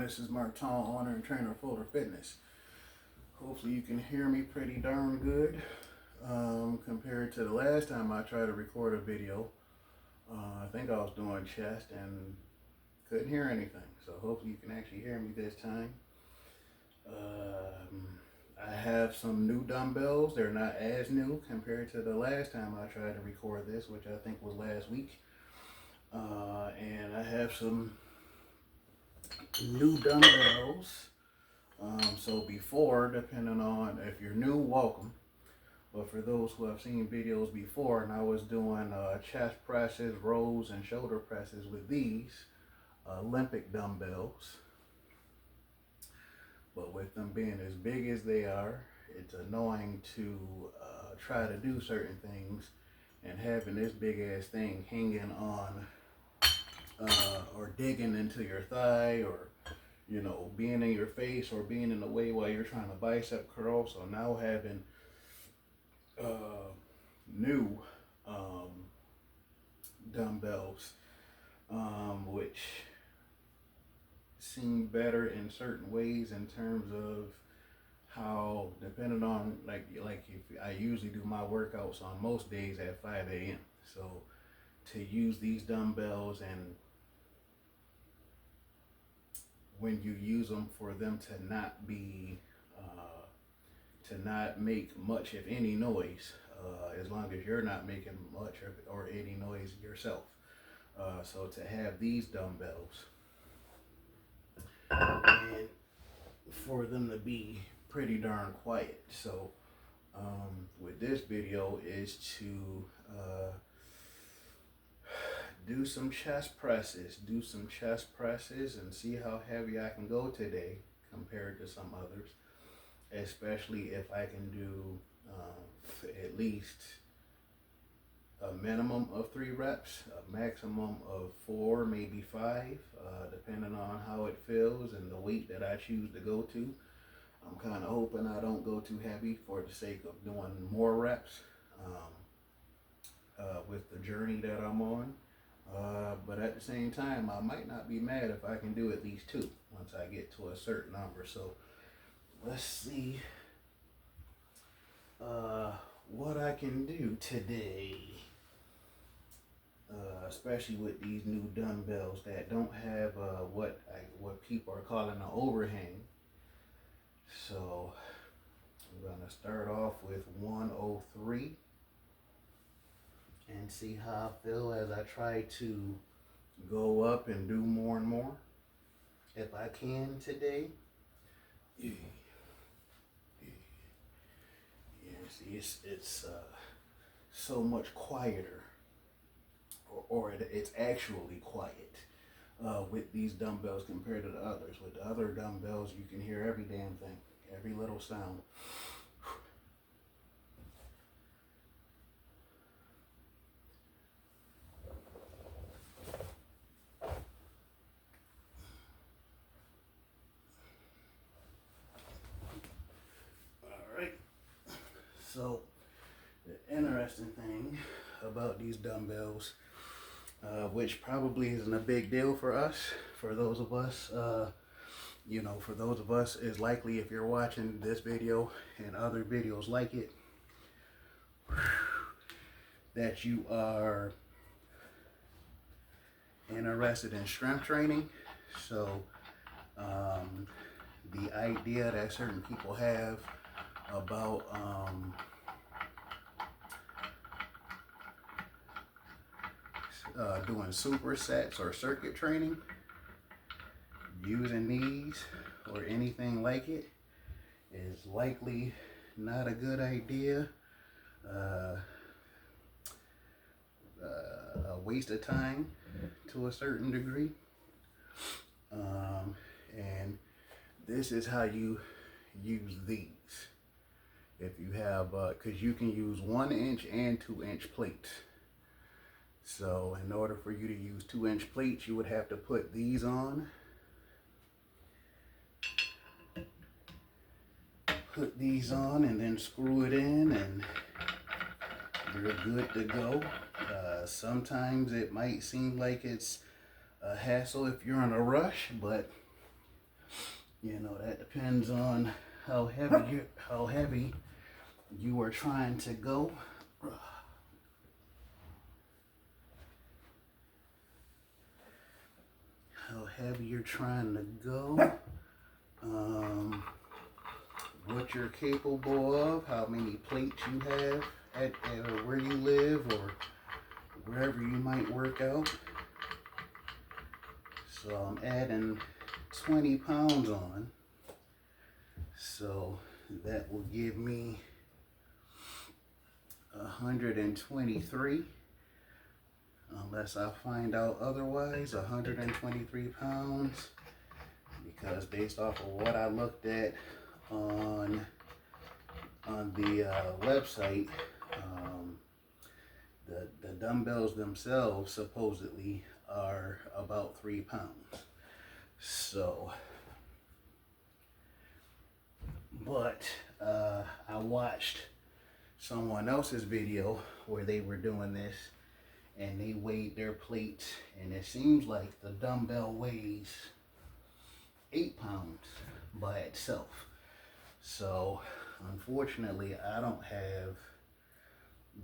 This is Martin, owner and trainer of Fuller Fitness. Hopefully you can hear me pretty darn good compared to the last time I tried to record a video. I think I was doing chest and couldn't hear anything. So hopefully you can actually hear me this time. I have some new dumbbells. They're not as new compared to the last time I tried to record this, which I think was last week. And I have some new dumbbells. So before, depending on if you're new, welcome. But for those who have seen videos before, and I was doing chest presses, rows, and shoulder presses with these Olympic dumbbells. But with them being as big as they are, it's annoying to try to do certain things and having this big ass thing hanging on or digging into your thigh, or being in your face or being in the way while you're trying to bicep curl. So now having new dumbbells, which seem better in certain ways in terms of how, depending on like if I usually do my workouts on most days at 5 a.m. So to use these dumbbells, and when you use them, for them to not be to not make much if any noise, as long as you're not making much or any noise yourself. So to have these dumbbells and for them to be pretty darn quiet. So with this video is to do some chest presses and see how heavy I can go today compared to some others, especially if I can do at least a minimum of 3 reps, a maximum of 4, maybe 5, depending on how it feels and the weight that I choose to go to. I'm kind of hoping I don't go too heavy for the sake of doing more reps with the journey that I'm on. But at the same time, I might not be mad if I can do at least 2 once I get to a certain number. So let's see what I can do today, especially with these new dumbbells that don't have what people are calling an overhang. So I'm gonna start off with 103 and see how I feel as I try to go up and do more and more if I can today. Yeah, see, it's so much quieter, or it's actually quiet with these dumbbells compared to the others. With the other dumbbells, you can hear every damn thing, every little sound. So the interesting thing about these dumbbells, which probably isn't a big deal for us, for those of us, is likely, if you're watching this video and other videos like it, that you are interested in strength training. So the idea that certain people have about doing supersets or circuit training, using these or anything like it, is likely not a good idea, a waste of time to a certain degree, and this is how you use these. If you have, because you can use 1-inch and 2-inch plates. So in order for you to use 2-inch plates, you would have to put these on. Put these on and then screw it in, and you're good to go. Sometimes it might seem like it's a hassle if you're in a rush, but You know, that depends on how heavy you are trying to go. How heavy you're trying to go. What you're capable of, how many plates you have at where you live or wherever you might work out. So I'm adding 20 pounds on. So that will give me 123. Unless I find out otherwise, 123 pounds. Because based off of what I looked at on the website, the dumbbells themselves supposedly are about 3 pounds. So, but I watched someone else's video where they were doing this and they weighed their plates, and it seems like the dumbbell weighs 8 pounds by itself. So unfortunately I don't have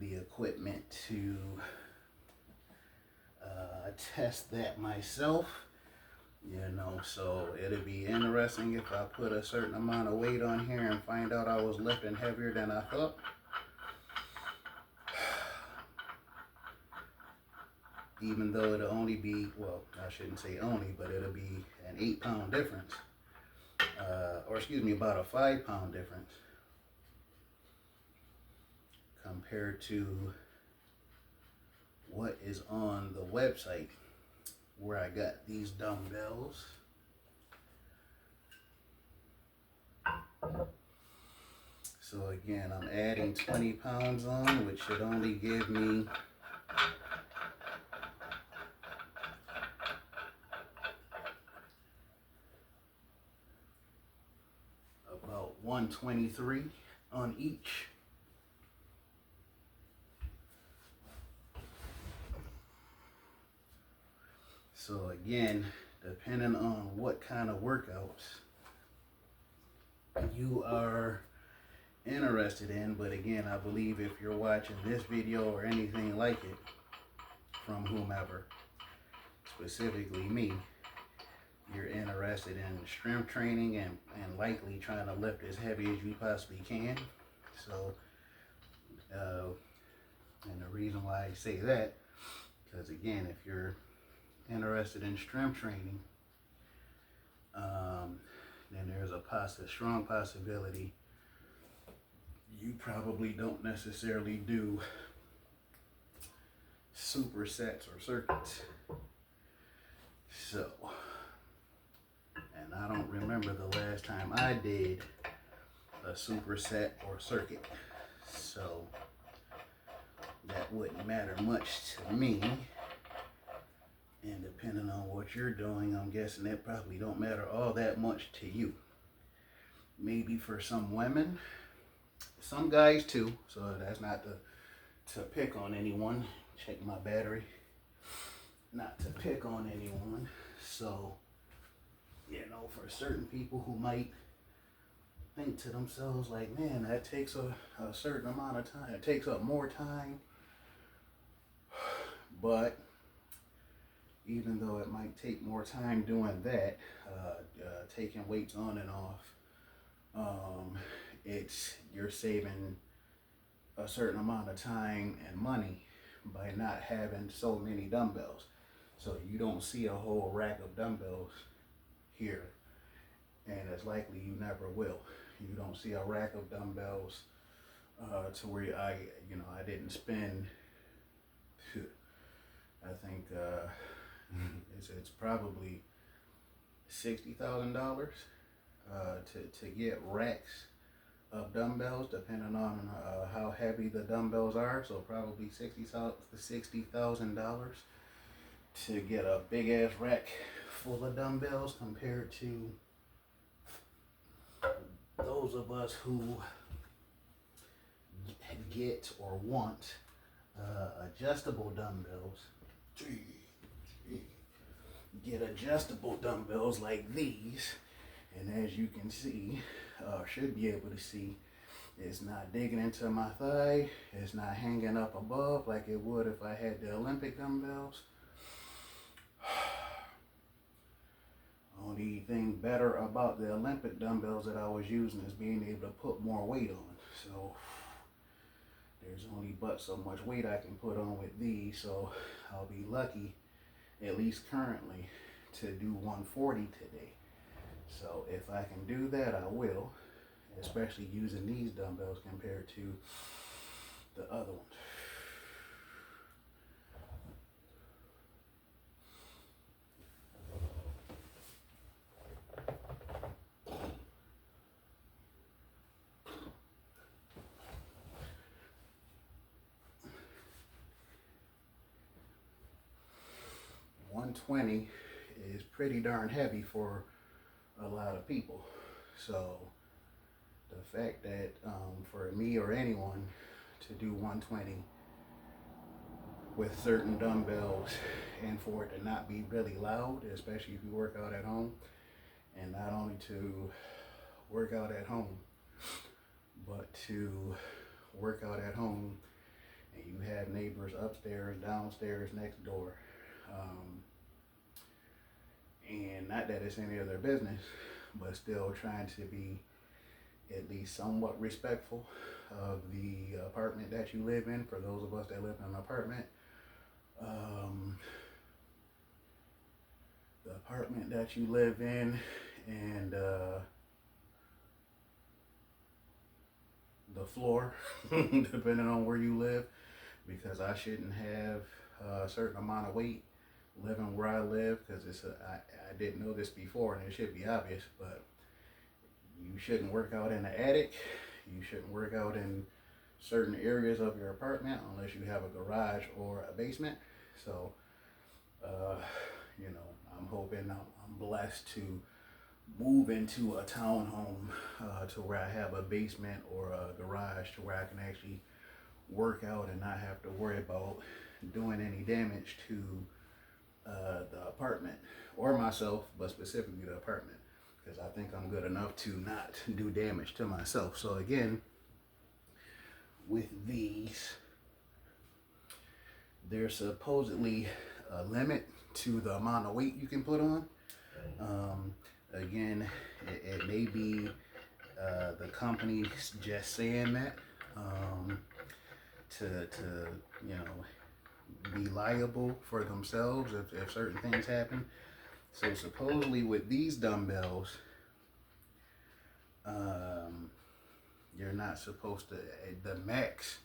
the equipment to test that myself, you know, so it'll be interesting if I put a certain amount of weight on here and find out I was lifting heavier than I thought. Even though it'll only be, well, I shouldn't say only, but it'll be an 8 pound difference. Or excuse me, about a 5 pound difference compared to what is on the website where I got these dumbbells. So again, I'm adding 20 pounds on, which should only give me about 123 on each. So again, depending on what kind of workouts you are interested in, but again, I believe if you're watching this video or anything like it from whomever, specifically me, you're interested in strength training and likely trying to lift as heavy as you possibly can. So, and the reason why I say that, because again, if you're interested in strength training, then there's a strong possibility you probably don't necessarily do supersets or circuits. So, and I don't remember the last time I did a superset or circuit, so that wouldn't matter much to me. And depending on what you're doing, I'm guessing that probably don't matter all that much to you. Maybe for some women, some guys too, so that's not to pick on anyone. Check my battery. Not to pick on anyone. So, you know, for certain people who might think to themselves like, man, that takes a certain amount of time. It takes up more time. But even though it might take more time doing that, taking weights on and off, you're saving a certain amount of time and money by not having so many dumbbells. So you don't see a whole rack of dumbbells here, and it's likely you never will. You don't see a rack of dumbbells to where I didn't spend. I think it's probably $60,000 to get racks of dumbbells, depending on how heavy the dumbbells are. So probably $60,000 to get a big ass rack full of dumbbells, compared to those of us who get or want adjustable dumbbells. Get adjustable dumbbells like these, And as you can see, should be able to see, it's not digging into my thigh. It's not hanging up above like it would if I had the Olympic dumbbells. Only thing better about the Olympic dumbbells that I was using is being able to put more weight on. So there's only but so much weight I can put on with these. So I'll be lucky, at least currently, to do 140 today. So if I can do that, I will, especially using these dumbbells compared to the other ones. $120 is pretty darn heavy for a lot of people. So the fact that for me or anyone to do 120 with certain dumbbells and for it to not be really loud, especially if you work out at home, and not only to work out at home, but to work out at home and you have neighbors upstairs, downstairs, next door. And not that it's any of their business, but still trying to be at least somewhat respectful of the apartment that you live in, for those of us that live in an apartment. The apartment that you live in, and the floor, depending on where you live, because I shouldn't have a certain amount of weight living where I live, because I didn't know this before, and it should be obvious, but you shouldn't work out in the attic. You shouldn't work out in certain areas of your apartment unless you have a garage or a basement. So, I'm hoping I'm blessed to move into a townhome to where I have a basement or a garage to where I can actually work out and not have to worry about doing any damage to the apartment or myself, but specifically the apartment, because I think I'm good enough to not do damage to myself. So again, with these, there's supposedly a limit to the amount of weight you can put on. Again, it may be the company just saying that to be liable for themselves if certain things happen. So supposedly with these dumbbells, you're not supposed to, the max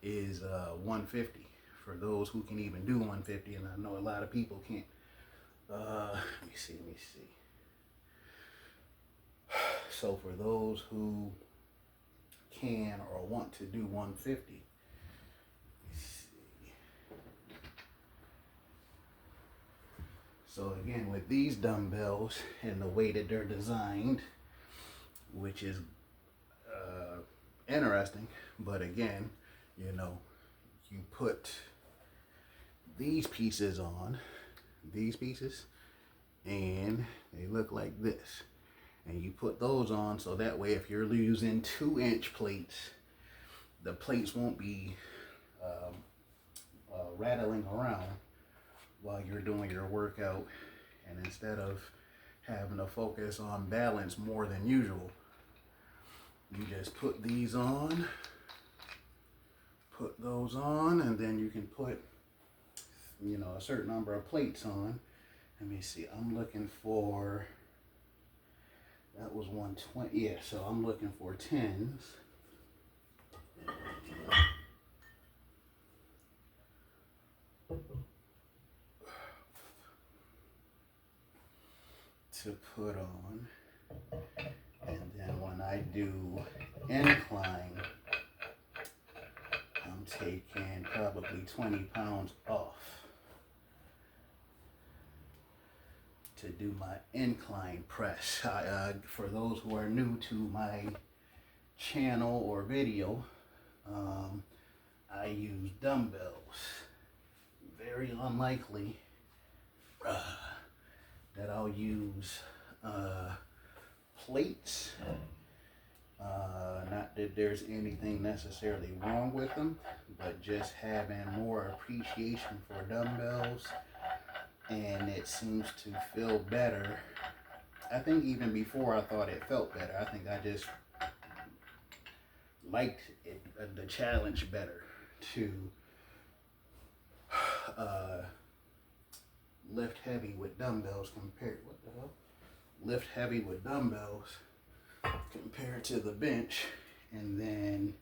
is 150 for those who can even do 150, and I know a lot of people can't. Let me see. So for those who can or want to do 150, so again, with these dumbbells and the way that they're designed, which is interesting, but again, you put these pieces on, and they look like this. And you put those on so that way if you're using 2-inch plates, the plates won't be rattling around while you're doing your workout, and instead of having to focus on balance more than usual, you just put these on, put those on, and then you can put a certain number of plates on. Let me see, I'm looking for, that was 120, yeah, so I'm looking for 10s. To put on, and then when I do incline, I'm taking probably 20 pounds off to do my incline press. For those who are new to my channel or video, I use dumbbells. Very unlikely that I'll use plates. Not that there's anything necessarily wrong with them, but just having more appreciation for dumbbells, and it seems to feel better. I think even before I thought it felt better, I think I just liked it, the challenge better to lift heavy with dumbbells lift heavy with dumbbells compared to the bench. And then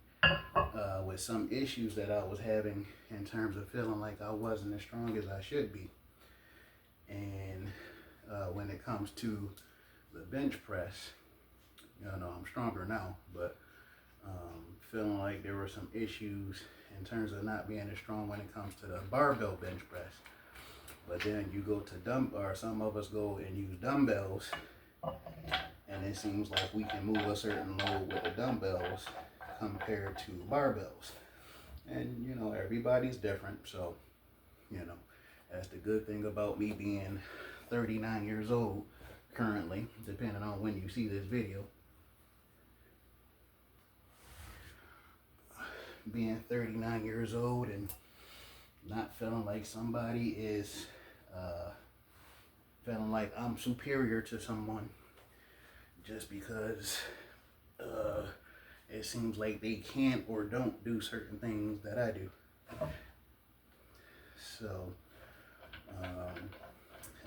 with some issues that I was having in terms of feeling like I wasn't as strong as I should be. And when it comes to the bench press, I'm stronger now, but feeling like there were some issues in terms of not being as strong when it comes to the barbell bench press. But then you go to some of us go and use dumbbells, and it seems like we can move a certain load with the dumbbells compared to barbells. And everybody's different, so that's the good thing about me being 39 years old currently, depending on when you see this video. Being 39 years old and not feeling like somebody is feeling like I'm superior to someone just because it seems like they can't or don't do certain things that I do. So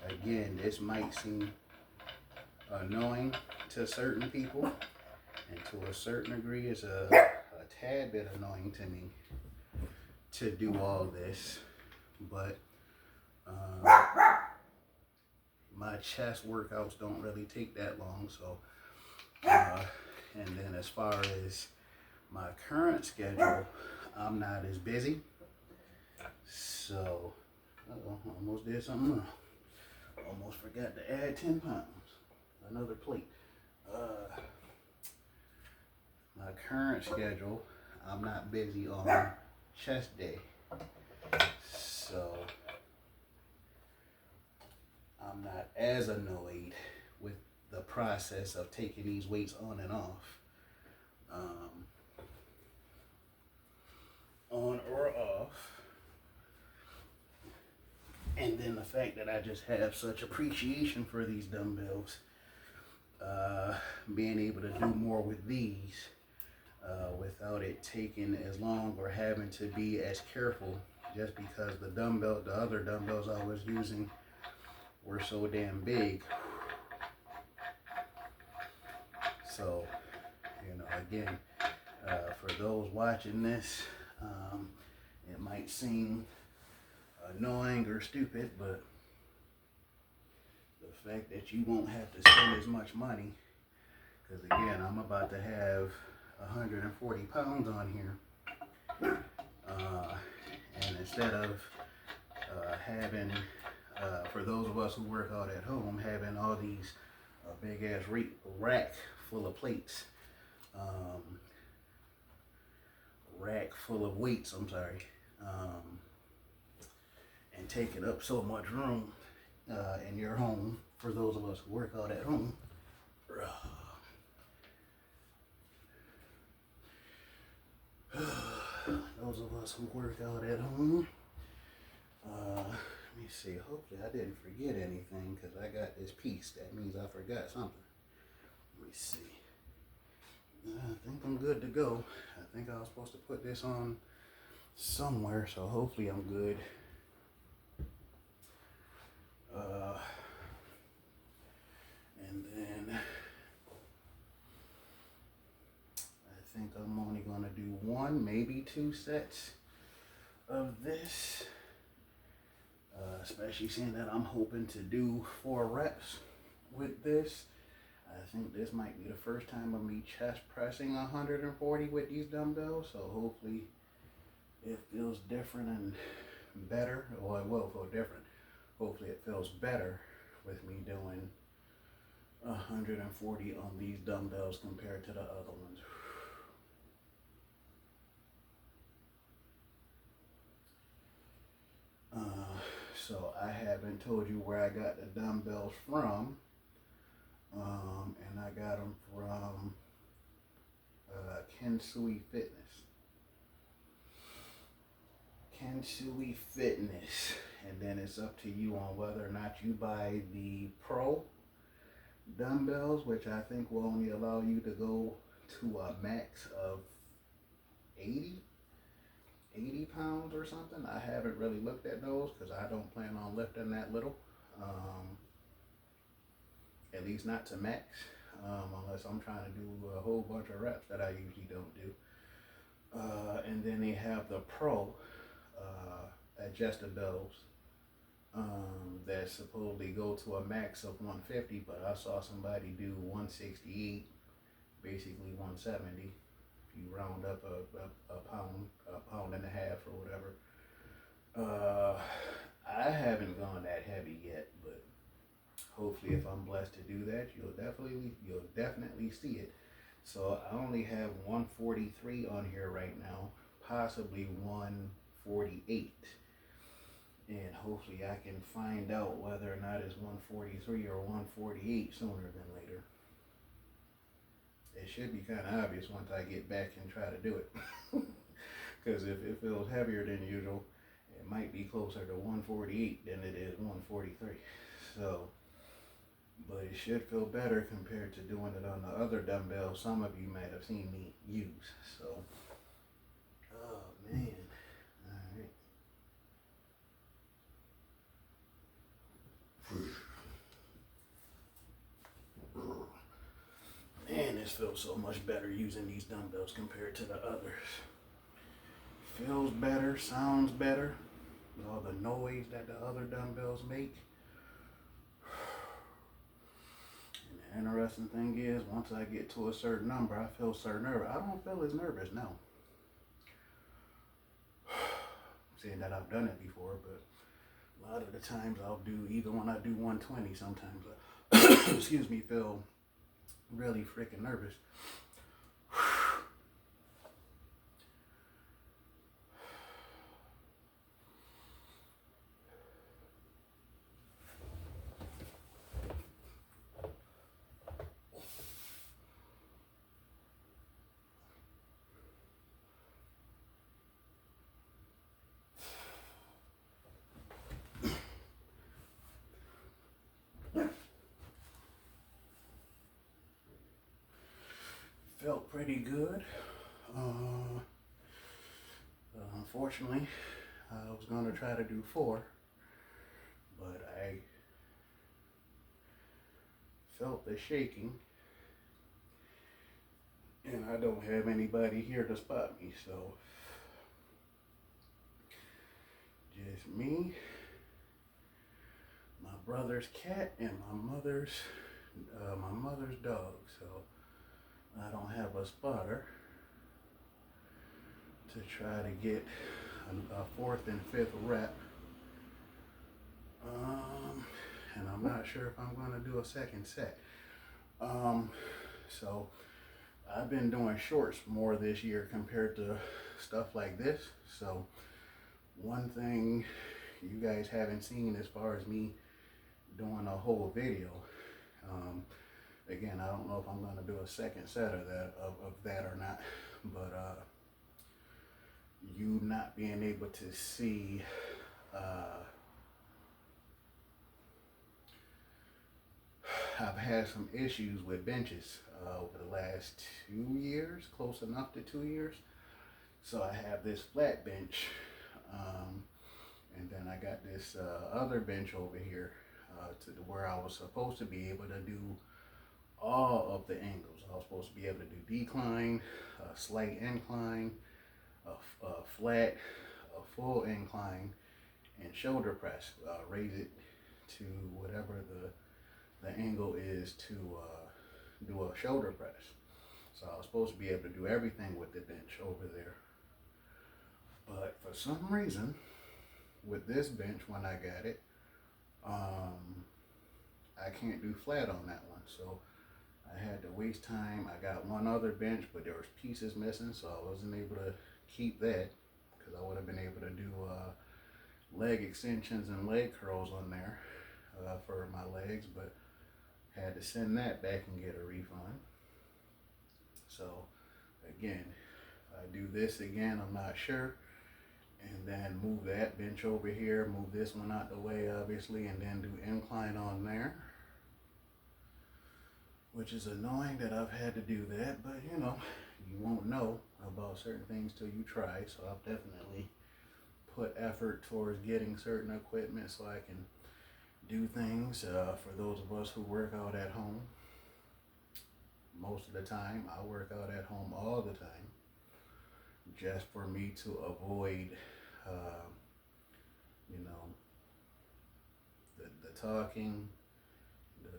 again, this might seem annoying to certain people, and to a certain degree it's a tad bit annoying to me to do all this, but my chest workouts don't really take that long. So and then as far as my current schedule, I'm not as busy, so almost did something wrong. Almost forgot to add 10 pounds. Another plate. My current schedule, I'm not busy on chest day, so I'm not as annoyed with the process of taking these weights on and off, on or off. And then the fact that I just have such appreciation for these dumbbells, being able to do more with these without it taking as long or having to be as careful, just because the other dumbbells I was using were so damn big. So, again, for those watching this, it might seem annoying or stupid, but the fact that you won't have to spend as much money, because again, I'm about to have 140 pounds on here, and instead of having, for those of us who work out at home, having all these big ass rack full of plates, rack full of weights, I'm sorry, and taking up so much room in your home, for those of us who work out at home. Those of us who work out at home, let me see, hopefully I didn't forget anything, because I got this piece. That means I forgot something. Let me see. I think I'm good to go. I think I was supposed to put this on somewhere, so hopefully I'm good. And then I think I'm only going to do one, maybe 2 sets of this, especially seeing that I'm hoping to do 4 reps with this. I think this might be the first time of me chest pressing 140 with these dumbbells, so hopefully it feels different and better, or it will feel different. Hopefully it feels better with me doing 140 on these dumbbells compared to the other ones. So I haven't told you where I got the dumbbells from. And I got them from Kensui Fitness. Kensui Fitness. And then it's up to you on whether or not you buy the Pro dumbbells, which I think will only allow you to go to a max of 80, 80 pounds or something. I haven't really looked at those because I don't plan on lifting that little. At least not to max, unless I'm trying to do a whole bunch of reps that I usually don't do. And then they have the Pro adjustables that supposedly go to a max of 150, but I saw somebody do 168, basically 170. If you round up a pound and a half or whatever. I haven't gone that heavy yet, but hopefully if I'm blessed to do that, you'll definitely see it. So I only have 143 on here right now, possibly 148. And hopefully I can find out whether or not it's 143 or 148 sooner than later. It should be kind of obvious once I get back and try to do it. Because if it feels heavier than usual, it might be closer to 148 than it is 143. So, but it should feel better compared to doing it on the other dumbbell some of you might have seen me use. So, oh man. Man, this feels so much better using these dumbbells compared to the others. Feels better, sounds better. All the noise that the other dumbbells make. And the interesting thing is, once I get to a certain number, I feel certain nervous. I don't feel as nervous now. Saying that I've done it before, but a lot of the times I'll do, even when I do 120, sometimes I, excuse me, feel really freaking nervous. Felt pretty good. Unfortunately, I was going to try to do 4, but I felt the shaking, and I don't have anybody here to spot me, so just me, my brother's cat, and my mother's dog. So I don't have a spotter to try to get a 4th and 5th rep. And I'm not sure if I'm going to do a second set. So I've been doing shorts more this year compared to stuff like this. So one thing you guys haven't seen as far as me doing a whole video, again, I don't know if I'm going to do a second set of that or not, but you not being able to see I've had some issues with benches over the last 2 years, close enough to 2 years. So I have this flat bench, and then I got this other bench over here to where I was supposed to be able to do all of the angles. I was supposed to be able to do decline, a slight incline, a flat, a full incline, and shoulder press. Raise it to whatever the angle is to do a shoulder press. So I was supposed to be able to do everything with the bench over there. But for some reason, with this bench, when I got it, I can't do flat on that one. So I had to waste time. I got one other bench, but there was pieces missing, so I wasn't able to keep that because I would have been able to do leg extensions and leg curls on there for my legs, but Had to send that back and get a refund. So again, if I do this again, I'm not sure. And then move that bench over here, move this one out the way, obviously, and then do incline on there. Which is annoying that I've had to do that, but you know, you won't know about certain things till you try. So I've definitely put effort towards getting certain equipment so I can do things. For those of us who work out at home, most of the time, I work out at home all the time, just for me to avoid, you know, the talking, the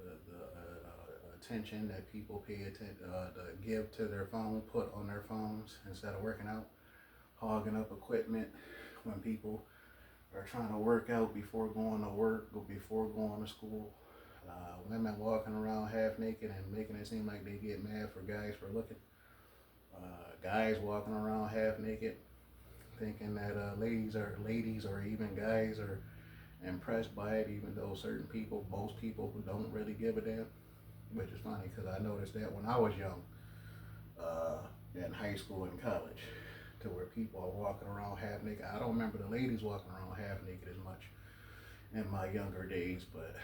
attention that people give to their phone, put on their phones instead of working out, hogging up equipment when people are trying to work out before going to work or before going to school. Women walking around half naked and making it seem like they get mad for guys for looking. Guys walking around half naked, thinking that ladies or even guys are impressed by it, even though most people don't really give a damn. Which is funny because I noticed that when I was young, in high school and college, to where people are walking around half naked. I don't remember the ladies walking around half naked as much in my younger days, but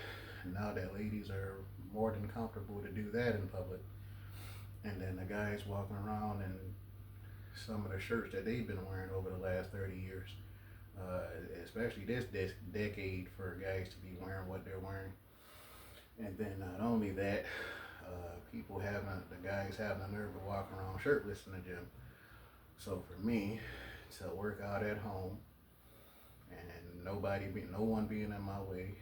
now that ladies are more than comfortable to do that in public, and then the guys walking around in some of the shirts that they've been wearing over the last 30 years, especially this decade, for guys to be wearing what they're wearing. And then not only that, the guys having the nerve to walk around shirtless in the gym. So for me to work out at home and no one being in my way,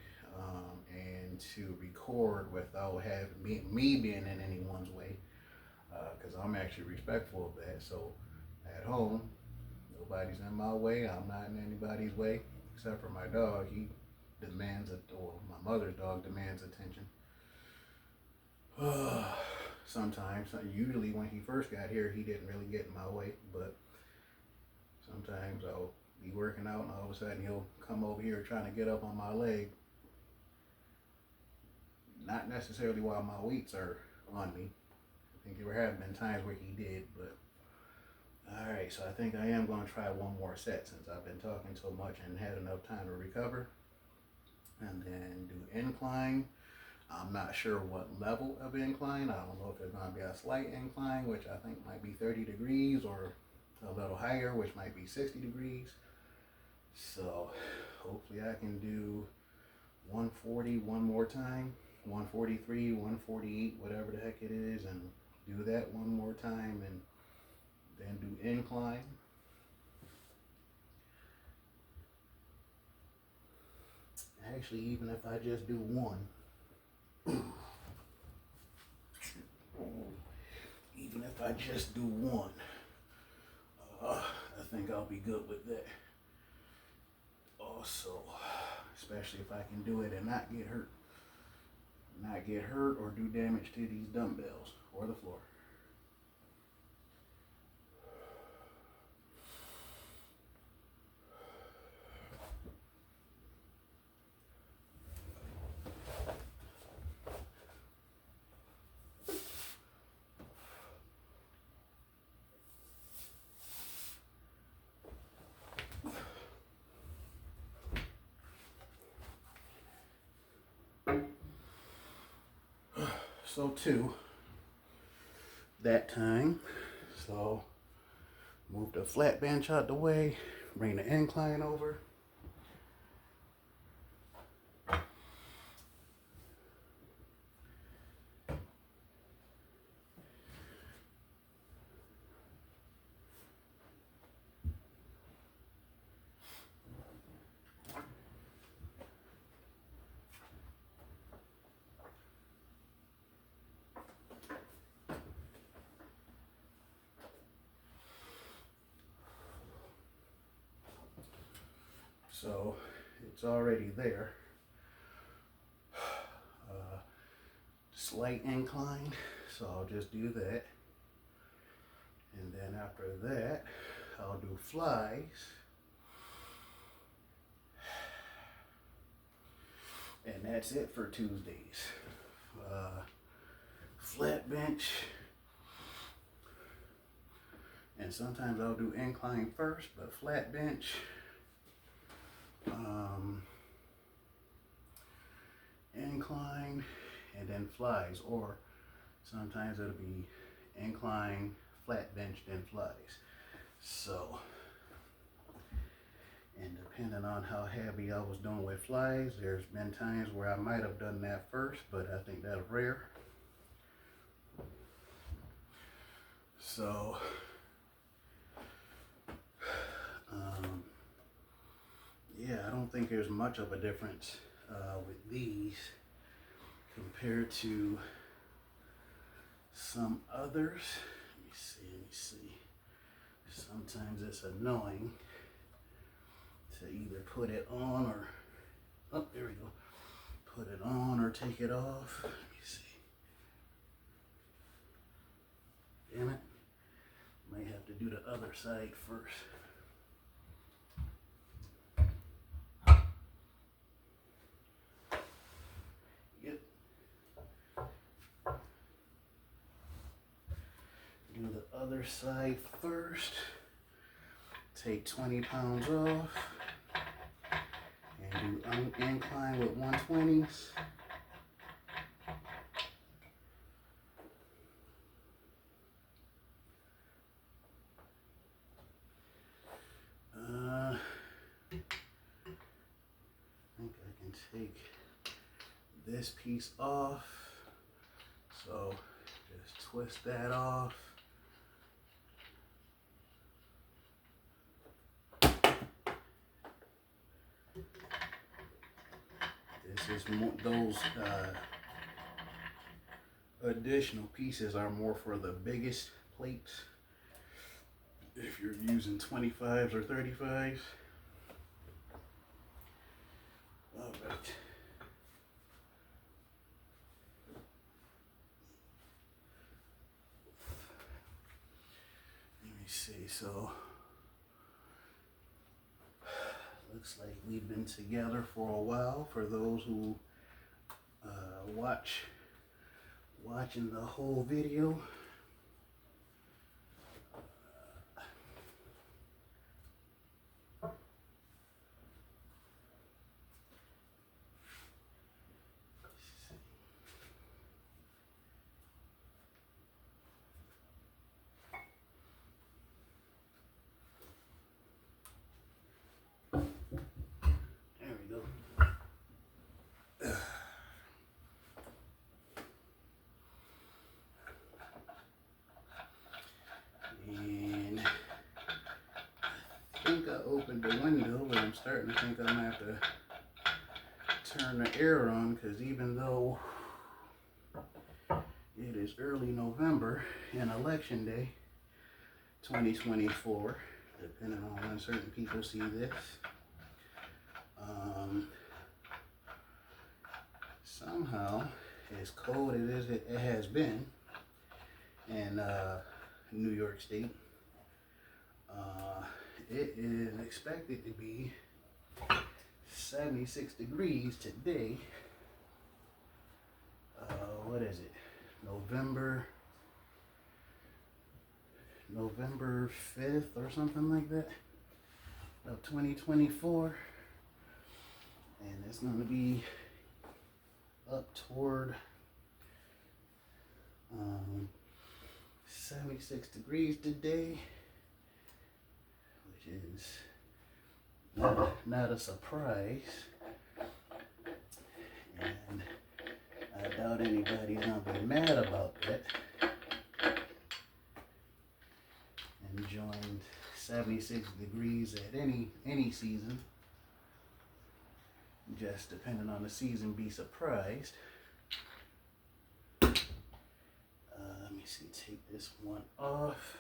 and to record without having me being in anyone's way, because I'm actually respectful of that. So at home, nobody's in my way. I'm not in anybody's way except for my dog. He demands it, or my mother's dog demands attention. Sometimes, usually when he first got here, he didn't really get in my way, but sometimes I'll be working out and all of a sudden he'll come over here trying to get up on my leg. Not necessarily while my weights are on me. I think there have been times where he did, but alright, so I think I am going to try one more set since I've been talking so much and had enough time to recover. And then do incline. I'm not sure what level of incline. I don't know if it's going to be a slight incline, which I think might be 30 degrees, or a little higher, which might be 60 degrees. So hopefully I can do 140 one more time, 143, 148, whatever the heck it is, and do that one more time and then do incline. Actually, even if I just do one, even if I just do one, I think I'll be good with that. Also, especially if I can do it and not get hurt or do damage to these dumbbells or the floor. So 2 that time. So move the flat bench out the way, bring the incline over. So it's already there. Slight incline, so I'll just do that. And then after that, I'll do flies. And that's it for Tuesdays. flat bench, and sometimes I'll do incline first, but flat bench, incline, and then flies, or sometimes it'll be incline, flat bench, then flies. So, and depending on how heavy I was doing with flies, there's been times where I might have done that first, but I think that's rare. So, yeah, I don't think there's much of a difference with these compared to some others. Let me see. Sometimes it's annoying to either put it on or, oh, there we go. Put it on or take it off. Let me see. Damn it. Might have to do the other side first. Yep. Do the other side first. Take 20 pounds off. And do incline with 120s. I think I can take this piece off. So just twist that off. This is more, those additional pieces are more for the biggest plates. If you're using 25s or 35s. All right. Let me see. So, looks like we've been together for a while. For those who watching the whole video. And I think I opened the window, but I'm starting to think I'm gonna have to turn the air on, because even though it is early November and election day 2024, depending on when certain people see this, somehow, as cold as it has been in New York State, it is expected to be 76 degrees today. What is it? November 5th or something like that of 2024. And it's going to be up toward 76 degrees today, which is not a surprise. And I doubt anybody's going to be mad about that. Enjoying 76 degrees at any season. Just depending on the season, be surprised. Let me see, take this one off.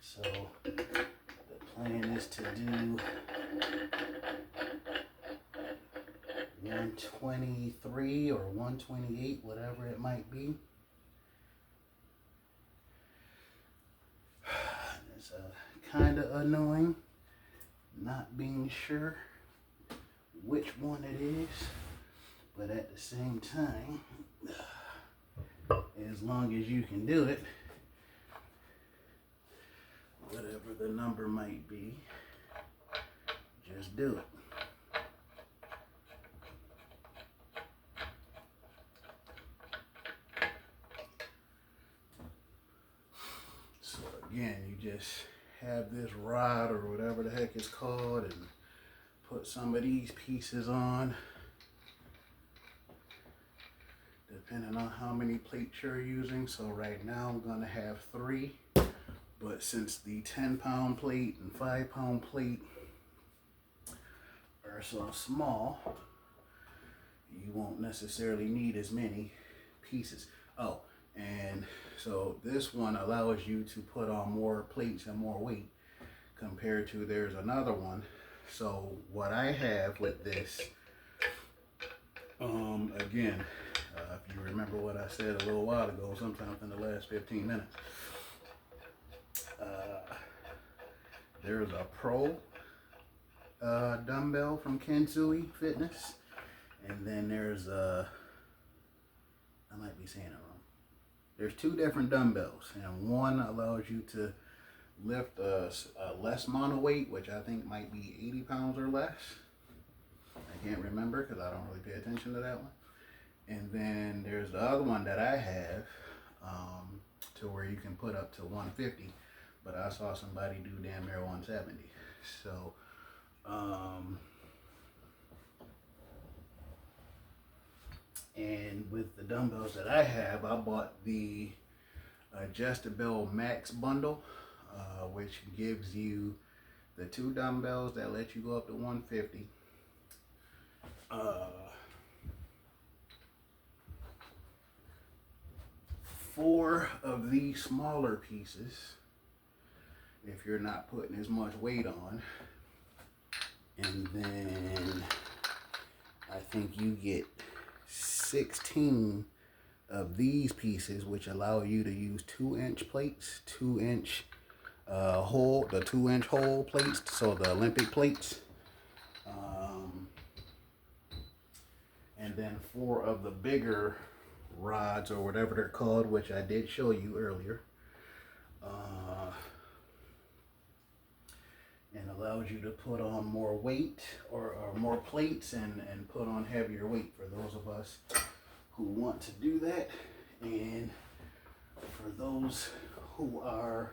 So the plan is to do 123 or 128, whatever it might be. It's kind of annoying not being sure which one it is, But at the same time, as long as you can do it, whatever the number might be, just do it. So again, you just have this rod or whatever the heck it's called and put some of these pieces on, depending on how many plates you're using. So right now I'm gonna have 3, but since the 10-pound plate and 5-pound plate are so small, you won't necessarily need as many pieces. Oh, and so this one allows you to put on more plates and more weight compared to there's another one. So what I have with this, again, if you remember what I said a little while ago, sometime in the last 15 minutes, there's a Pro dumbbell from Kensui Fitness, and then there's I might be saying it wrong. There's 2 different dumbbells, and one allows you to lift a less amount of weight, which I think might be 80 pounds or less. I can't remember because I don't really pay attention to that one. And then there's the other one that I have, to where you can put up to 150, but I saw somebody do damn near 170. So and with the dumbbells that I have, I bought the Adjustable Max bundle, which gives you the 2 dumbbells that let you go up to 150, 4 of these smaller pieces if you're not putting as much weight on, and then I think you get 16 of these pieces, which allow you to use 2-inch plates, 2-inch hole, the 2-inch hole plates, so the Olympic plates, and then 4 of the bigger rods or whatever they're called, which I did show you earlier, and allows you to put on more weight or more plates and put on heavier weight for those of us who want to do that. And for those who are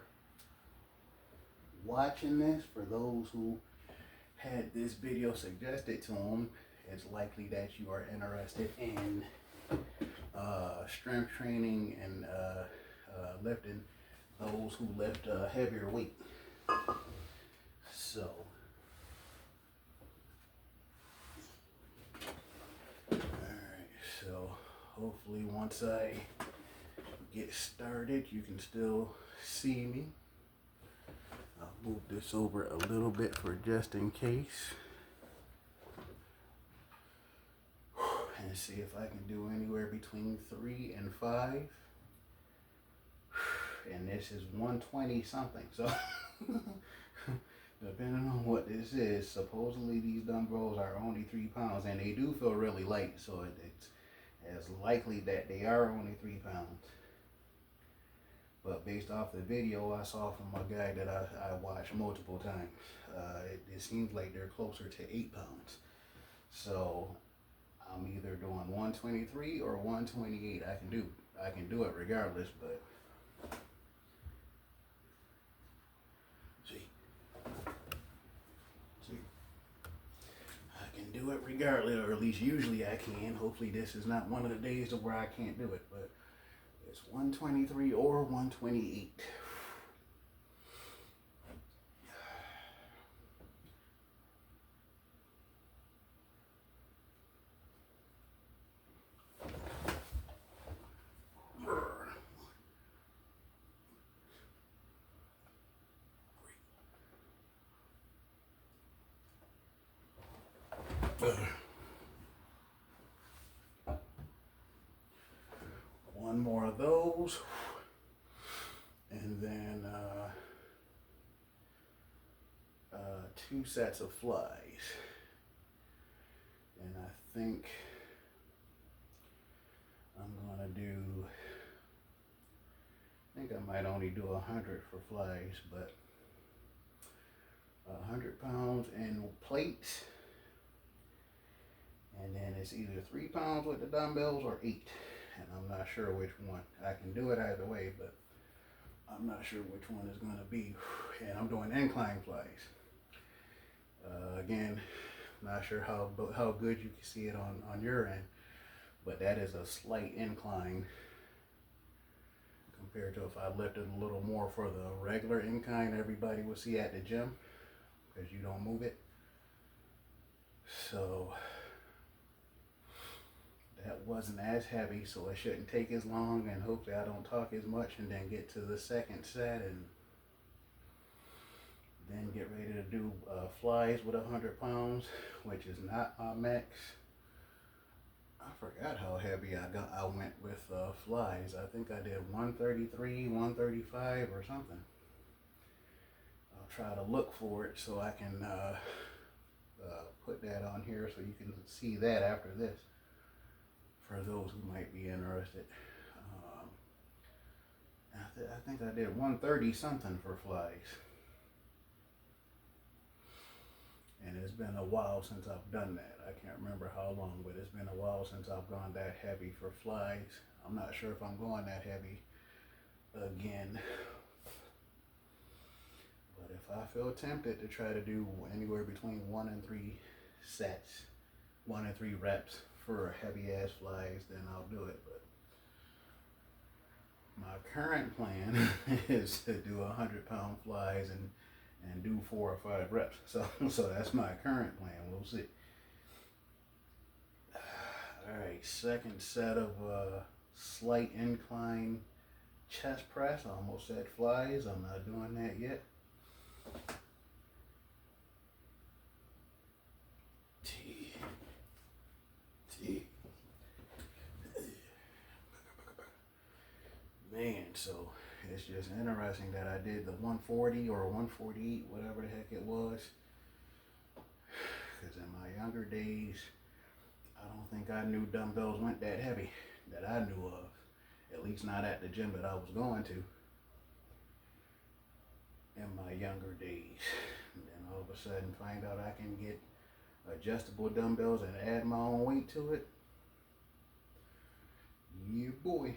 watching this, for those who had this video suggested to them, it's likely that you are interested in strength training and lifting those who lift heavier weight. So alright, so hopefully once I get started you can still see me. I'll move this over a little bit for just in case, and see if I can do anywhere between 3 and 5. And this is 120 something, so depending on what this is, supposedly these dumbbells are only 3 pounds, and they do feel really light, so it's as likely that they are only 3 pounds. But based off the video I saw from a guy that I watched multiple times, it seems like they're closer to 8 pounds. So I'm either doing 123 or 128. I can do it regardless, but see, I can do it regardless, or at least usually I can. Hopefully this is not one of the days where I can't do it, but it's 123 or 128. One more of those, and then 2 sets of flies. And I think I'm gonna do, I think I might only do 100 for flies, but 100 pounds in plates, and then it's either 3 pounds with the dumbbells or 8, and I'm not sure which one. I can do it either way, but I'm not sure which one is going to be. And I'm doing incline flies. Again, not sure how good you can see it on your end, but that is a slight incline compared to if I lifted a little more for the regular incline everybody would see at the gym, because you don't move it. So that wasn't as heavy, so it shouldn't take as long, and hopefully I don't talk as much and then get to the second set and then get ready to do flies with 100 pounds, which is not my max. I forgot how heavy I went with flies. I think I did 133, 135 or something. I'll try to look for it so I can put that on here so you can see that after this, for those who might be interested. I think I did 130 something for flies. And it's been a while since I've done that. I can't remember how long, but it's been a while since I've gone that heavy for flies. I'm not sure if I'm going that heavy again. But if I feel tempted to try to do anywhere between 1 and 3 sets, 1 and 3 reps for heavy ass flies, then I'll do it. But my current plan is to do 100-pound flies and do 4 or 5 reps. So that's my current plan. We'll see. All right, second set of slight incline chest press. I almost said flies. I'm not doing that yet. Man, so it's just interesting that I did the 140 or 148, whatever the heck it was. Because in my younger days, I don't think I knew dumbbells went that heavy that I knew of. At least not at the gym that I was going to in my younger days. And then all of a sudden find out I can get adjustable dumbbells and add my own weight to it. Yeah, boy.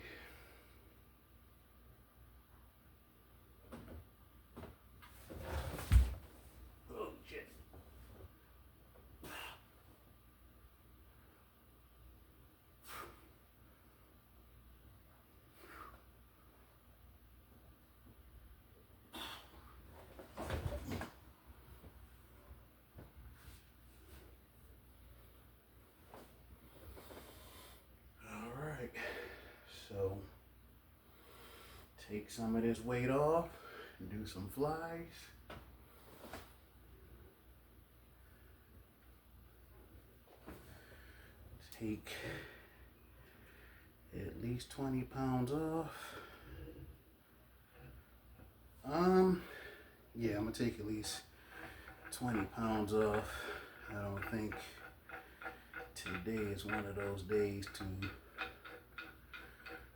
So take some of this weight off and do some flies. Take at least 20 pounds off. Yeah, I'm gonna take at least 20 pounds off. I don't think today is one of those days to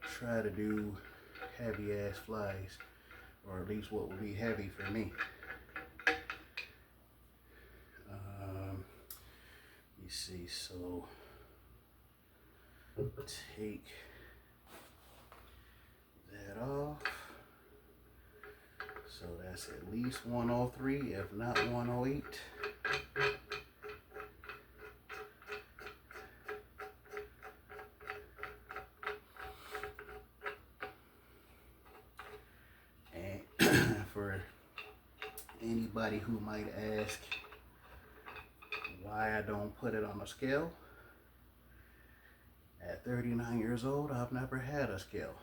try to do heavy ass flies, or at least what would be heavy for me. You see, so take that off. So that's at least 103, if not 108. For anybody who might ask why I don't put it on a scale, at 39 years old, I've never had a scale,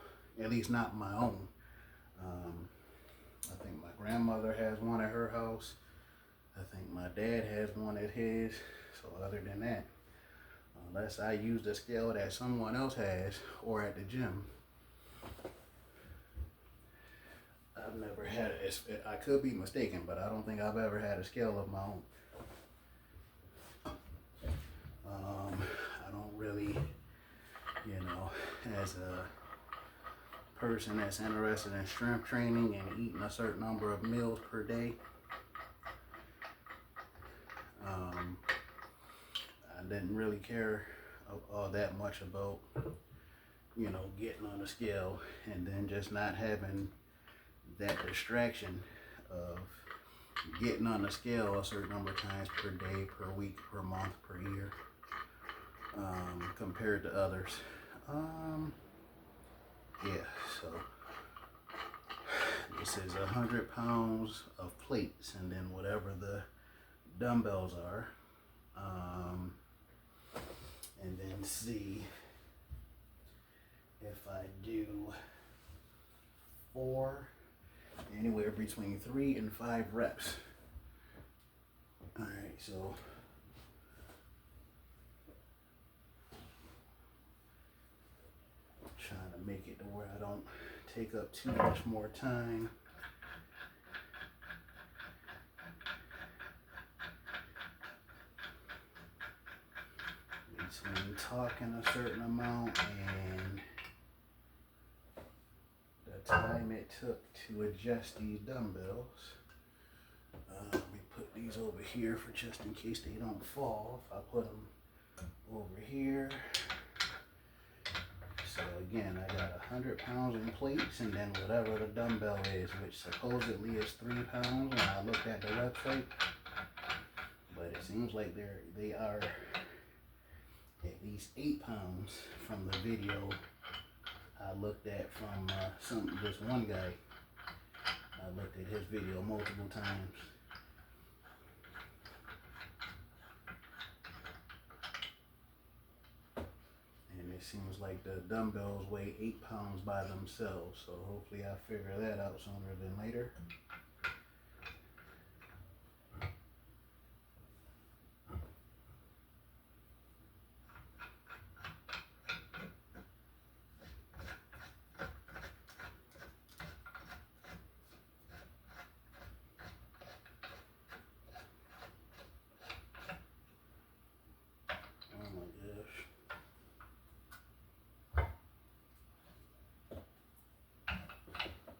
at least not my own. I think my grandmother has one at her house. I think my dad has one at his. So other than that, unless I use the scale that someone else has or at the gym, I've never had it. I could be mistaken, but I don't think I've ever had a scale of my own. I don't really, as a person that's interested in strength training and eating a certain number of meals per day, I didn't really care all that much about, you know, getting on the scale and then just not having that distraction of getting on the scale a certain number of times per day, per week, per month, per year, compared to others. Yeah, so this is 100 pounds of plates and then whatever the dumbbells are. And then see if I do 4, anywhere between 3 and 5 reps. All right, so I'm trying to make it to where I don't take up too much more time. Between talking a certain amount and the time it took to adjust these dumbbells. Let me put these over here for just in case they don't fall. If I put them over here. So again, I got 100 pounds in plates and then whatever the dumbbell is, which supposedly is 3 pounds when I looked at the website. But it seems like they are at least 8 pounds from the video I looked at from this one guy. I looked at his video multiple times. And it seems like the dumbbells weigh 8 pounds by themselves. So hopefully I figure that out sooner than later.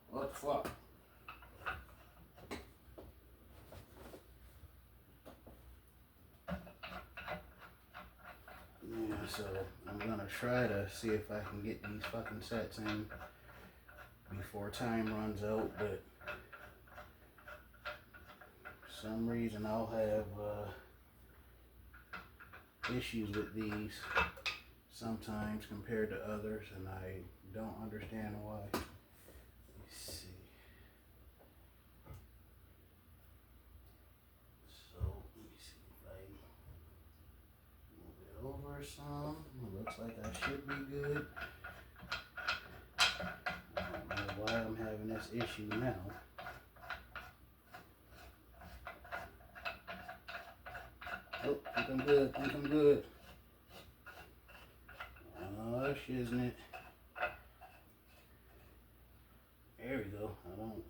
What the fuck? Yeah, so I'm gonna try to see if I can get these fucking sets in before time runs out, but for some reason I'll have issues with these sometimes compared to others, and I don't understand why. Let's see. So let me see if I move it over some. It looks like I should be good. I don't know why I'm having this issue now. Oh, think I'm good, think I'm good. Oh, shiznit. There we go. I don't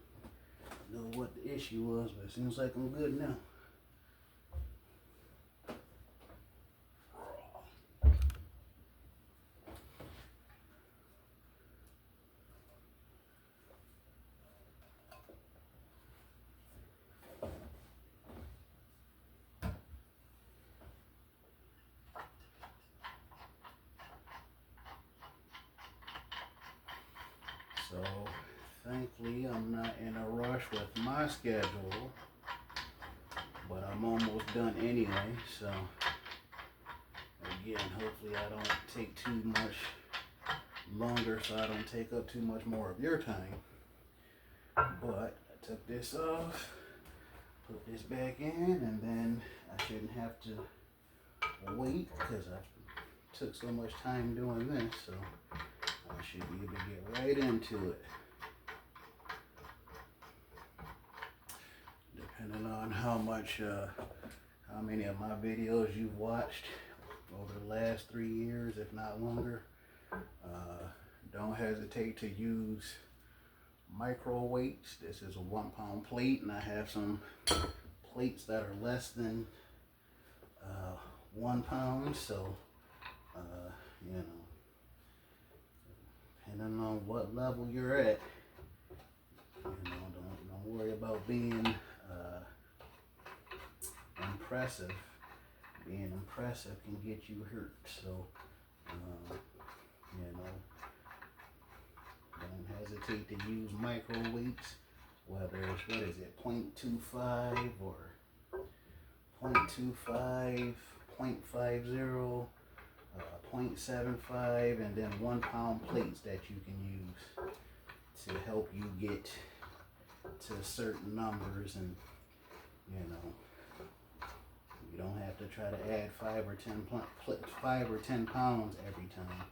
know what the issue was, but it seems like I'm good now. So, thankfully, I'm not in a rush with my schedule, but I'm almost done anyway. So, again, hopefully I don't take too much longer so I don't take up too much more of your time. But I took this off, put this back in, and then I shouldn't have to wait because I took so much time doing this. So, I should be able to get right into it. Depending on how many of my videos you've watched over the last 3 years, if not longer, don't hesitate to use micro weights. This is a 1 pound plate, and I have some plates that are less than 1 pound. So, you know, depending on what level you're at. Don't worry about being impressive. Being impressive can get you hurt. So, don't hesitate to use micro weights, whether it's, 0.25 or 0.25, 0.50, 0.75, and then 1 pound plates that you can use to help you get to certain numbers. And you don't have to try to add 5 or 10 pounds every time.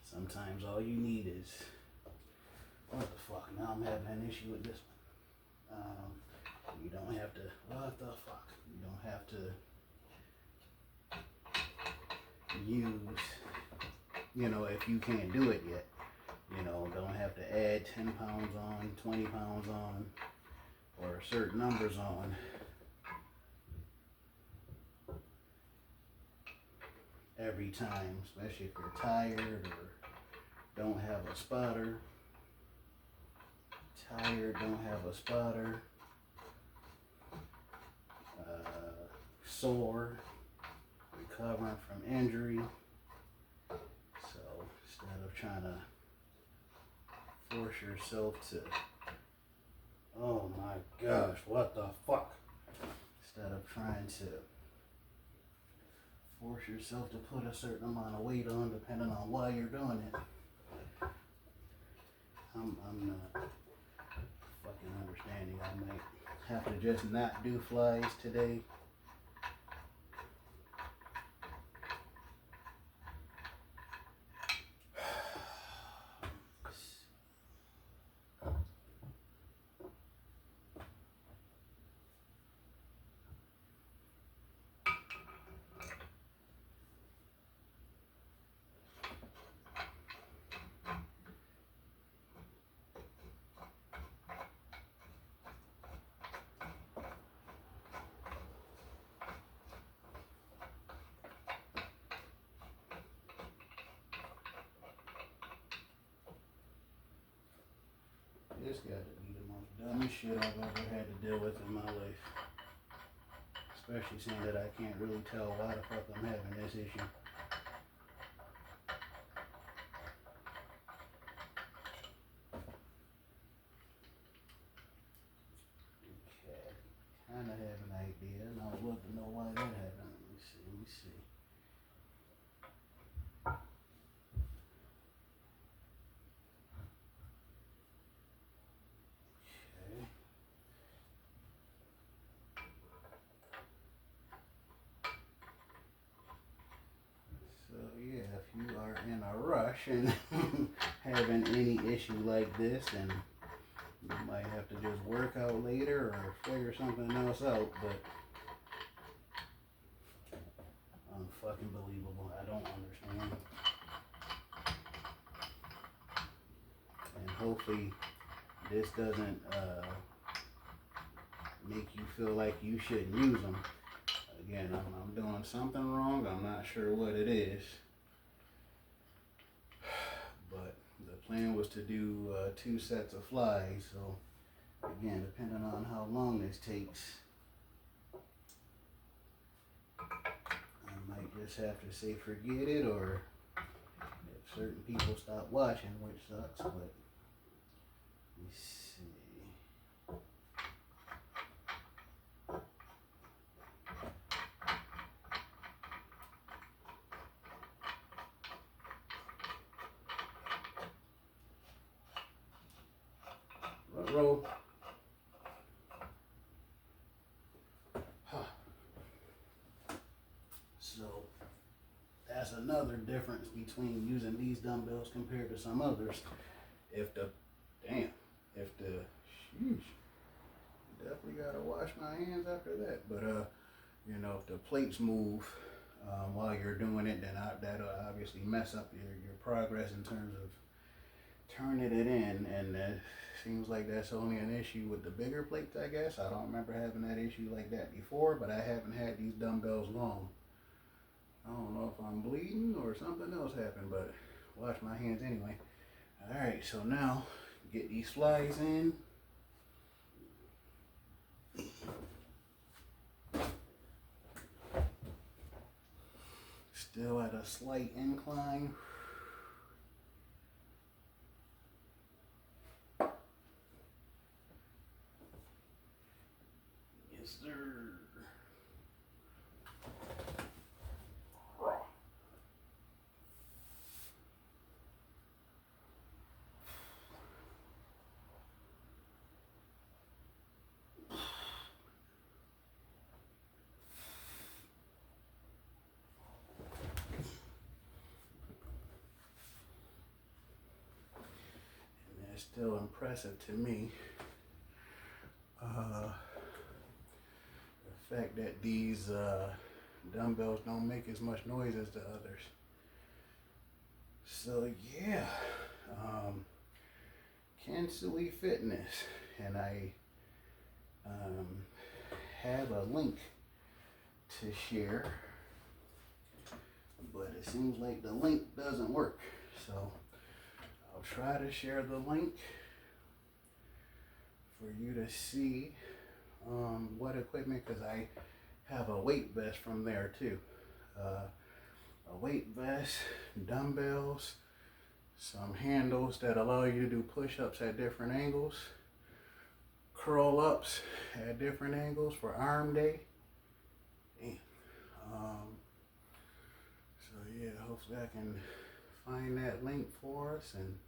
Sometimes all you need is, what the fuck, now I'm having an issue with this one. You don't have to, what the fuck, you don't have to use, if you can't do it yet, don't have to add 10 pounds on, 20 pounds on, or certain numbers on. Every time, especially if you're tired or don't have a spotter. Don't have a spotter. Sore, recovering from injury. So instead of trying to force yourself to, oh my gosh, what the fuck? Instead of trying to force yourself to put a certain amount of weight on, depending on why you're doing it. I'm not fucking understanding. I might have to just not do flies today. This got to be the most dumbest shit I've ever had to deal with in my life. Especially seeing that I can't really tell why the fuck I'm having this issue. Okay, kind of have an idea, and I would love to know why that happened. Let me see. If you are in a rush and having any issue like this, then you might have to just work out later or figure something else out, but unfucking believable. I don't understand. And hopefully this doesn't make you feel like you shouldn't use them. Again, I'm doing something wrong. I'm not sure what it is. But the plan was to do 2 sets of flies. So again, depending on how long this takes, I might just have to say forget it, or if certain people stop watching, which sucks, but let me see. Roll. So that's another difference between using these dumbbells compared to some others. Definitely gotta wash my hands after that. But if the plates move while you're doing it, then that'll obviously mess up your progress in terms of turning it in, and it seems like that's only an issue with the bigger plates, I guess. I don't remember having that issue like that before, but I haven't had these dumbbells long. I don't know if I'm bleeding or something else happened, but wash my hands anyway. Alright, so now get these flies in. Still at a slight incline. Yes, sir. It's still impressive to me. The fact that these dumbbells don't make as much noise as the others. So yeah, Kansui Fitness, and I have a link to share, but it seems like the link doesn't work. So I'll try to share the link for you to see what equipment, because I have a weight vest from there too. A weight vest, dumbbells, some handles that allow you to do push-ups at different angles, curl-ups at different angles for arm day. So yeah, hopefully I can find that link for us. And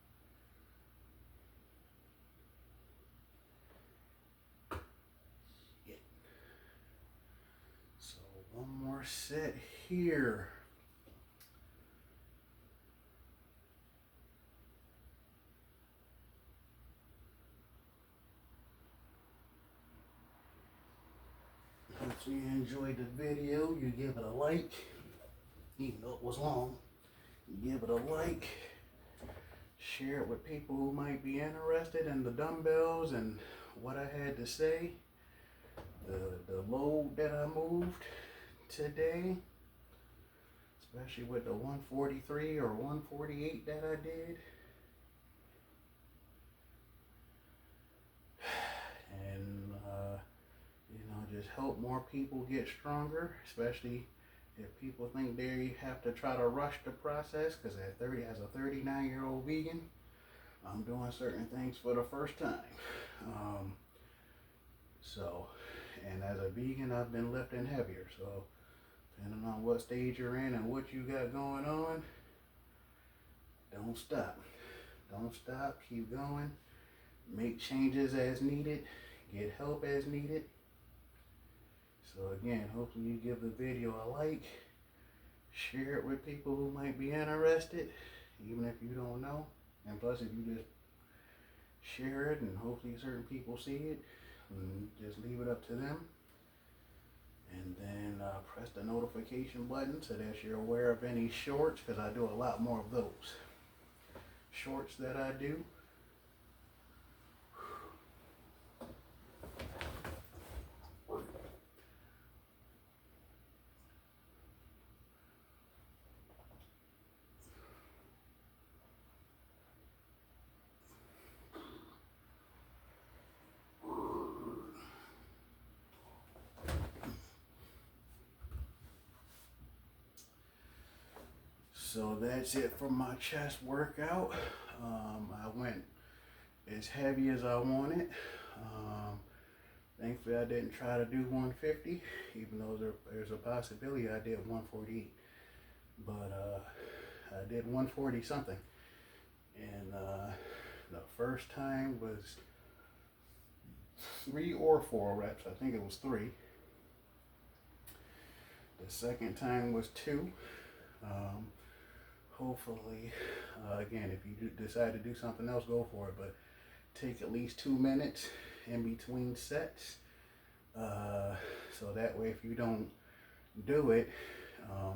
yeah. So one more set here. If you enjoyed the video, you give it a like. Even though it was long, you give it a like. Share it with people who might be interested in the dumbbells and what I had to say. The load that I moved today, especially with the 143 or 148 that I did. And just help more people get stronger, especially if people think they have to try to rush the process, because as a 39-year-old vegan, I'm doing certain things for the first time. And as a vegan, I've been lifting heavier. So depending on what stage you're in and what you got going on, don't stop. Don't stop, keep going. Make changes as needed. Get help as needed. So again, hopefully you give the video a like, share it with people who might be interested, even if you don't know. And plus, if you just share it and hopefully certain people see it, and just leave it up to them. And then press the notification button so that you're aware of any shorts, because I do a lot more of those shorts that I do. So that's it for my chest workout. I went as heavy as I wanted. Thankfully I didn't try to do 150, even though there's a possibility I did 148. But I did 140 something. And the first time was 3 or 4 reps. I think it was 3. The second time was 2. Hopefully, again, if you decide to do something else, go for it. But take at least 2 minutes in between sets. So that way, if you don't do it,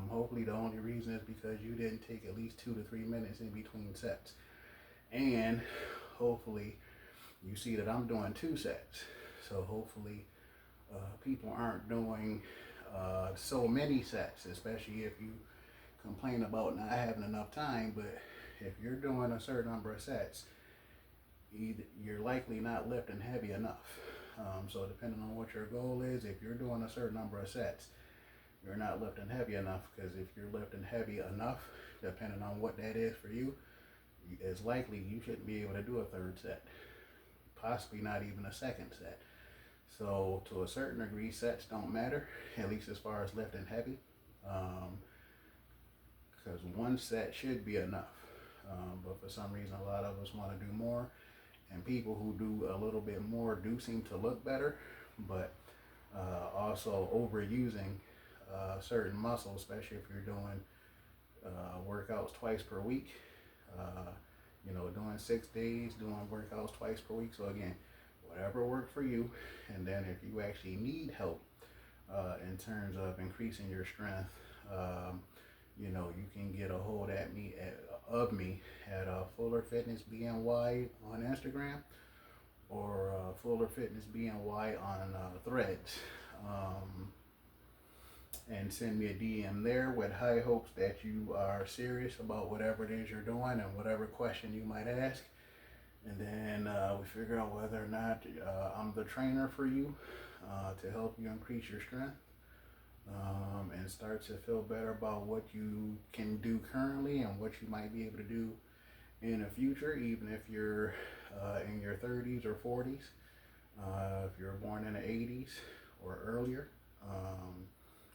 hopefully the only reason is because you didn't take at least 2 to 3 minutes in between sets. And hopefully you see that I'm doing 2 sets. So hopefully people aren't doing so many sets, especially if you complain about not having enough time. But if you're doing a certain number of sets, you're likely not lifting heavy enough. So depending on what your goal is, if you're doing a certain number of sets, you're not lifting heavy enough, because if you're lifting heavy enough, depending on what that is for you, it's likely you shouldn't be able to do a third set, possibly not even a second set. So to a certain degree, sets don't matter, at least as far as lifting heavy, because one set should be enough. But for some reason, a lot of us want to do more, and people who do a little bit more do seem to look better, but also overusing certain muscles, especially if you're doing workouts twice per week. Doing 6 days, doing workouts twice per week. So again, whatever worked for you, and then if you actually need help in terms of increasing your strength, you can get a hold of me at Fuller Fitness BNY on Instagram, or Fuller Fitness BNY on Threads. And send me a DM there with high hopes that you are serious about whatever it is you're doing and whatever question you might ask. And then we figure out whether or not I'm the trainer for you to help you increase your strength and start to feel better about what you can do currently and what you might be able to do in the future, even if you're in your 30s or 40s, if you're born in the 80s or earlier.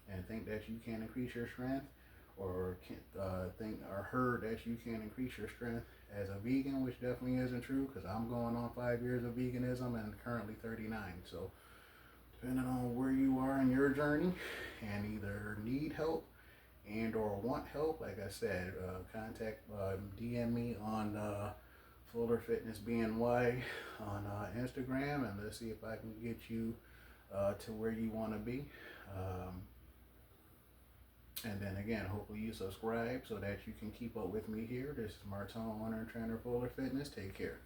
And think that you can increase your strength, or think or heard that you can increase your strength as a vegan, which definitely isn't true, because I'm going on 5 years of veganism and currently 39. So depending on where you are in your journey and either need help and or want help, like I said, DM me on Fuller Fitness BNY on Instagram, and let's see if I can get you to where you want to be. And then again, hopefully you subscribe so that you can keep up with me here. This is Martone, owner and trainer, Fuller Fitness. Take care.